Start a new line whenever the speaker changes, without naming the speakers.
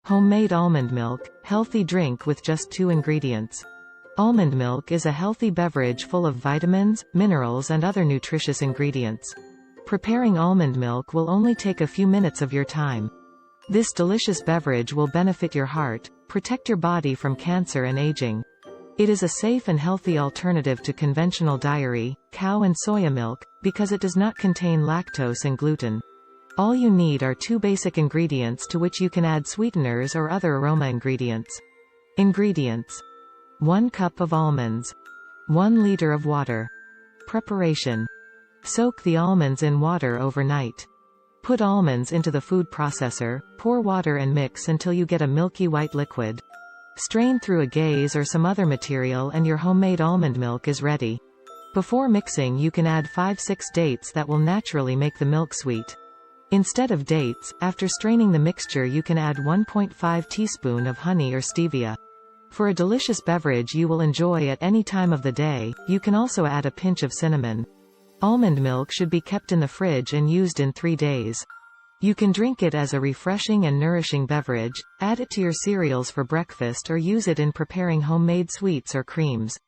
Homemade almond milk, healthy drink with just 2 ingredients. Almond milk is a healthy beverage full of vitamins, minerals and other nutritious ingredients. Preparing almond milk will only take a few minutes of your time. This delicious beverage will benefit your heart, protect your body from cancer and aging. It is a safe and healthy alternative to conventional dairy, cow and soya milk, because it does not contain lactose and gluten. All you need are 2 basic ingredients to which you can add sweeteners or other aroma ingredients. Ingredients: 1 cup of almonds. 1 liter of water. Preparation: soak the almonds in water overnight. Put almonds into the food processor, pour water and mix until you get a milky white liquid. Strain through a glaze or some other material and your homemade almond milk is ready. Before mixing, you can add 5-6 dates that will naturally make the milk sweet. Instead of dates, after straining the mixture you can add 1.5 teaspoon of honey or stevia. For a delicious beverage you will enjoy at any time of the day, you can also add a pinch of cinnamon. Almond milk should be kept in the fridge and used in 3 days. You can drink it as a refreshing and nourishing beverage, add it to your cereals for breakfast or use it in preparing homemade sweets or creams.